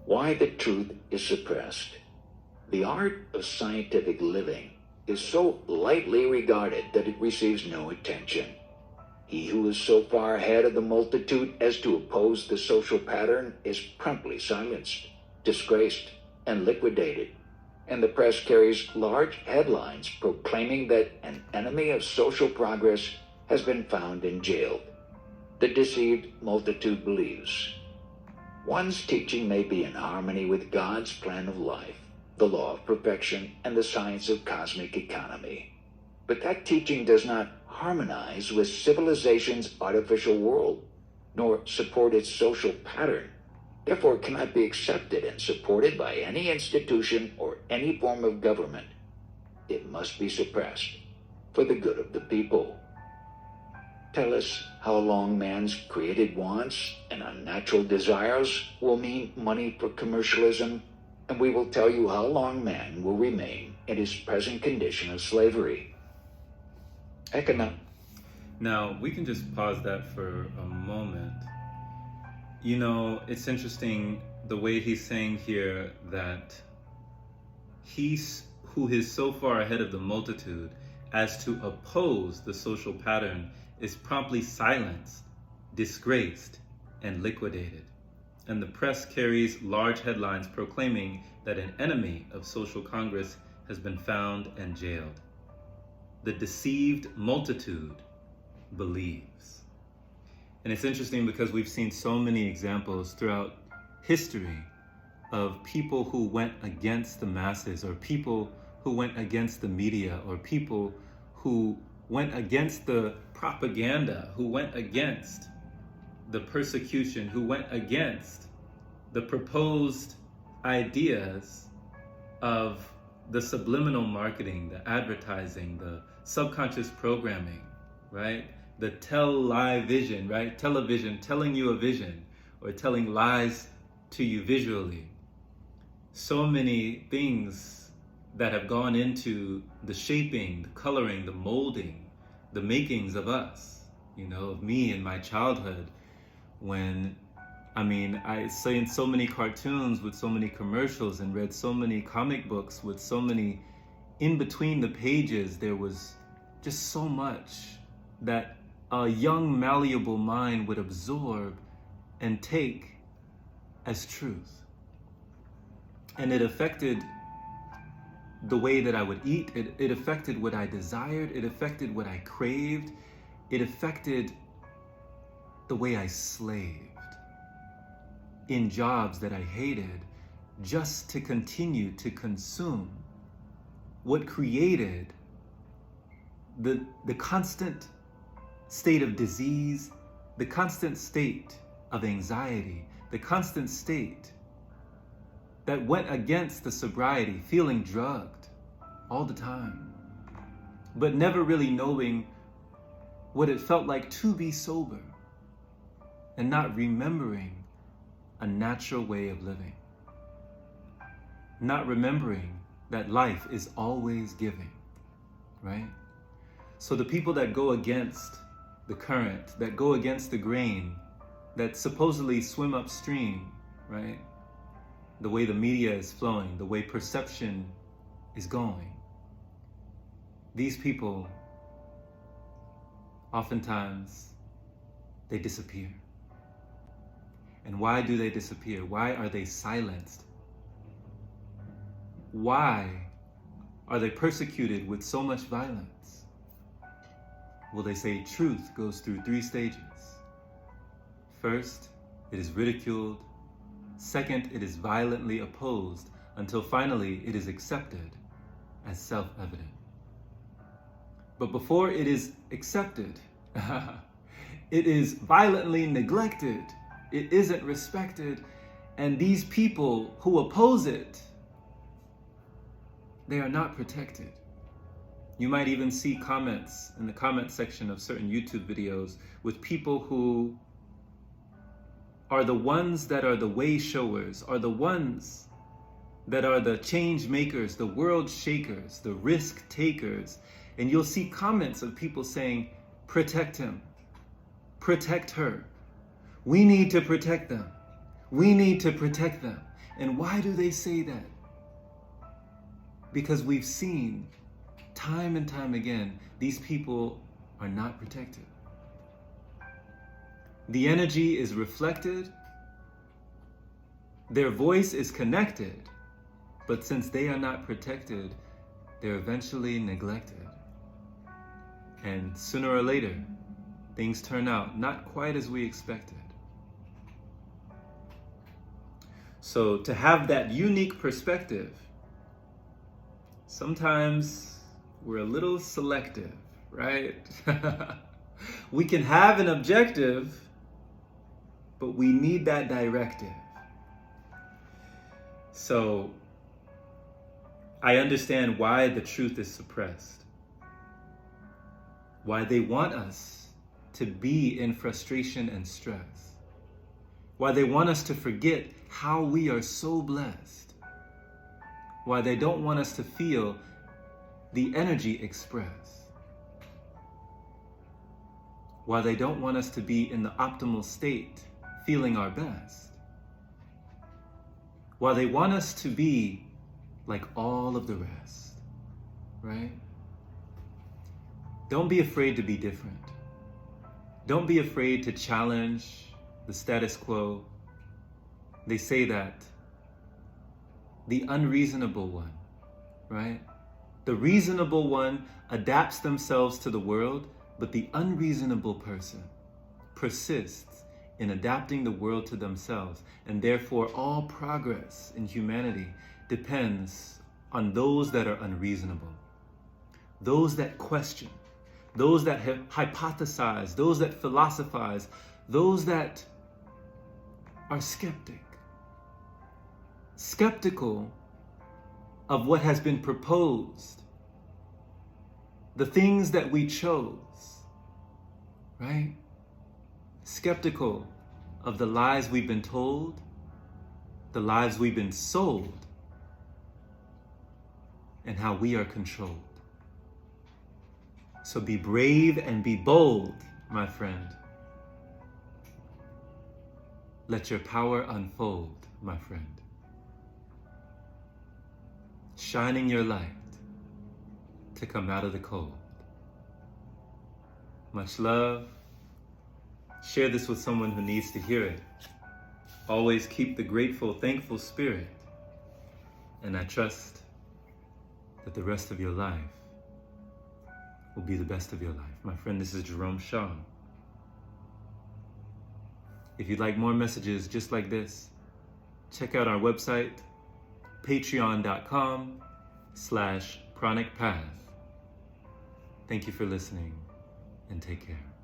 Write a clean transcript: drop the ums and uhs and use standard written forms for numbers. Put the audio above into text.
Why the truth is suppressed. The art of scientific living is so lightly regarded that it receives no attention. He who is so far ahead of the multitude as to oppose the social pattern is promptly silenced, disgraced, and liquidated, and the press carries large headlines proclaiming that an enemy of social progress has been found and jailed. The deceived multitude believes. One's teaching may be in harmony with God's plan of life, the law of perfection, and the science of cosmic economy. But that teaching does not harmonize with civilization's artificial world, nor support its social pattern. Therefore, it cannot be accepted and supported by any institution or any form of government. It must be suppressed for the good of the people. Tell us how long man's created wants and unnatural desires will mean money for commercialism, and we will tell you how long man will remain in his present condition of slavery. Now, we can just pause that for a moment. You know, it's interesting the way he's saying here that he's who is so far ahead of the multitude as to oppose the social pattern is promptly silenced, disgraced, and liquidated. And the press carries large headlines proclaiming that an enemy of social congress has been found and jailed. The deceived multitude believes. And it's interesting because we've seen so many examples throughout history of people who went against the masses, or people who went against the media, or people who went against the propaganda, who went against the persecution, who went against the proposed ideas of the subliminal marketing, the advertising, the subconscious programming, right? The tell-lie vision, right? Television telling you a vision or telling lies to you visually. So many things that have gone into the shaping, the coloring, the molding, the makings of us, you know, of me in my childhood, when, I seen so many cartoons with so many commercials and read so many comic books with so many, in between the pages, there was just so much that a young, malleable mind would absorb and take as truth. And it affected the way that I would eat. It affected what I desired. It affected what I craved. It affected the way I slaved in jobs that I hated just to continue to consume what created the constant state of disease, the constant state of anxiety, the constant state that went against the sobriety, feeling drugged all the time, but never really knowing what it felt like to be sober, and not remembering a natural way of living, not remembering that life is always giving, right? So the people that go against the current, that go against the grain, that supposedly swim upstream, right? The way the media is flowing, the way perception is going. These people, oftentimes, they disappear. And why do they disappear? Why are they silenced? Why are they persecuted with so much violence? Well, they say truth goes through 3 stages. First, it is ridiculed. Second, it is violently opposed, until finally it is accepted as self-evident. But before it is accepted, it is violently neglected. It isn't respected. And these people who oppose it, they are not protected. You might even see comments in the comment section of certain YouTube videos with people who are the ones that are the way showers, are the ones that are the change makers, the world shakers, the risk takers. And you'll see comments of people saying, protect him, protect her. We need to protect them. We need to protect them. And why do they say that? Because we've seen time and time again, these people are not protected. The energy is reflected, their voice is connected, but since they are not protected, they're eventually neglected. And sooner or later, things turn out not quite as we expected. So to have that unique perspective, sometimes we're a little selective, right? We can have an objective, but we need that directive. So I understand why the truth is suppressed, why they want us to be in frustration and stress, why they want us to forget how we are so blessed, why they don't want us to feel the energy expressed, why they don't want us to be in the optimal state, feeling our best, why they want us to be like all of the rest, right? Don't be afraid to be different. Don't be afraid to challenge the status quo. They say that the unreasonable one, right? The reasonable one adapts themselves to the world, but the unreasonable person persists in adapting the world to themselves, and therefore all progress in humanity depends on those that are unreasonable, those that question, those that hypothesize, those that philosophize, those that are skeptical of what has been proposed, the things that we chose, right? Skeptical of the lies we've been told, the lies we've been sold, and how we are controlled. So be brave and be bold, my friend. Let your power unfold, my friend. Shining your light to come out of the cold. Much love. Share this with someone who needs to hear it. Always keep the grateful, thankful spirit. And I trust that the rest of your life will be the best of your life. My friend, this is Jerome Shaw. If you'd like more messages just like this, check out our website, patreon.com/chronicpath. Thank you for listening and take care.